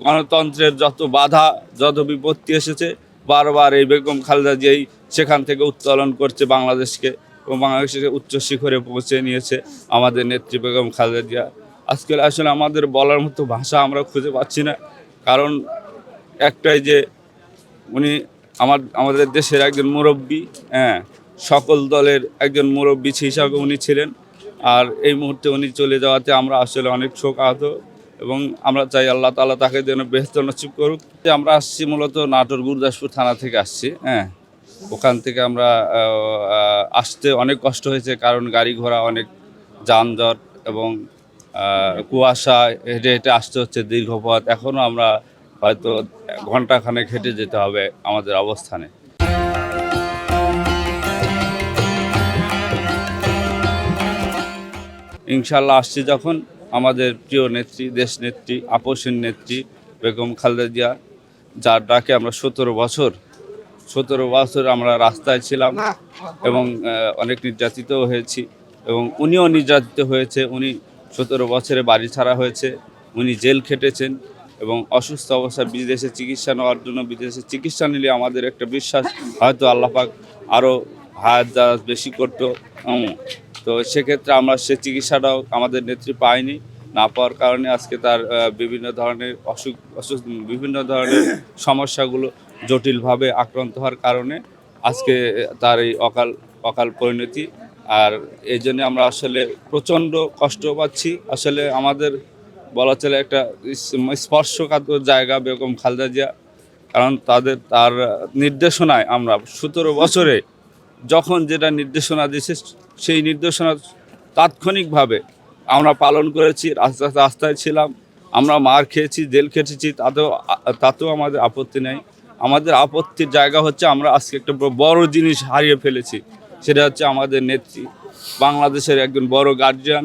গণতন্ত্রের যত বাধা যত বিপত্তি এসেছে বারবার এই বেগম খালেদা জিয়াই সেখান থেকে উত্তোলন করছে বাংলাদেশকে এবং বাংলাদেশকে উচ্চ শিখরে পৌঁছে নিয়েছে আমাদের নেত্রী বেগম খালেদা জিয়া। আজকে আসলে আমাদের বলার মতো ভাষা আমরা খুঁজে পাচ্ছি না, কারণ একটাই যে উনি আমাদের দেশের একজন মুরব্বী, হ্যাঁ, সকল দলের একজন মুরব্বী হিসাবে উনি ছিলেন। আর এই মুহূর্তে উনি চলে যাওয়াতে আমরা আসলে অনেক শোকাহত এবং আমরা চাই আল্লাহ তাআলা তাকে যেন বেহেশত নসিব করুক। আমরা আসছি মূলত নাটোর গুরদাসপুর থানা থেকে আসছি, হ্যাঁ, ওখান থেকে আমরা আসতে অনেক কষ্ট হয়েছে, কারণ গাড়ি ঘোড়া অনেক যানজট এবং কুয়াশা, হেঁটে হেঁটে আসতে হচ্ছে দীর্ঘ পথ। এখনও আমরা হয়তো ঘন্টাখানেক হেঁটে যেতে হবে আমাদের অবস্থানে। ইনশাল্লাহ আসছি যখন আমাদের প্রিয় নেত্রী, দেশনেত্রী, আপসীন নেত্রী বেগম খালেদা জিয়া, যার ডাকে আমরা 17 বছর আমরা রাস্তায় ছিলাম এবং অনেক নির্যাতিতও হয়েছি এবং উনিও নির্যাতিত হয়েছে। উনি 17 বছরে বাড়ি ছাড়া হয়েছে, উনি জেল খেটেছেন এবং অসুস্থ অবস্থায় বিদেশে চিকিৎসা নেওয়ার জন্য, বিদেশে চিকিৎসা নিলে আমাদের একটা বিশ্বাস হয়তো আল্লাহ পাক আরও হায়াত দারাজ বেশি করতো। তো সেক্ষেত্রে আমরা সে চিকিৎসাটাও আমাদের নেত্রী পাইনি, না পাওয়ার কারণে আজকে তার বিভিন্ন ধরনের বিভিন্ন ধরনের সমস্যাগুলো জটিলভাবে আক্রান্ত হওয়ার কারণে আজকে তার এই অকাল পরিণতি। আর এই জন্য আমরা আসলে প্রচণ্ড কষ্ট পাচ্ছি। আসলে আমাদের বলা চলে একটা স্পর্শকাতর জায়গা বেগম খালেদা জিয়া, কারণ তার নির্দেশনায় আমরা 17 বছরে যখন যেটা নির্দেশনা দিয়েছে সেই নির্দেশনা তাৎক্ষণিকভাবে আমরা পালন করেছি, রাস্তায় ছিলাম, আমরা মার খেয়েছি, জেল খেটেছি, তাতেও আমাদের আপত্তি নেই। আমাদের আপত্তির জায়গা হচ্ছে আমরা আজকে একটা বড় জিনিস হারিয়ে ফেলেছি, সেটা হচ্ছে আমাদের নেত্রী, বাংলাদেশের একজন বড় গার্জিয়ান,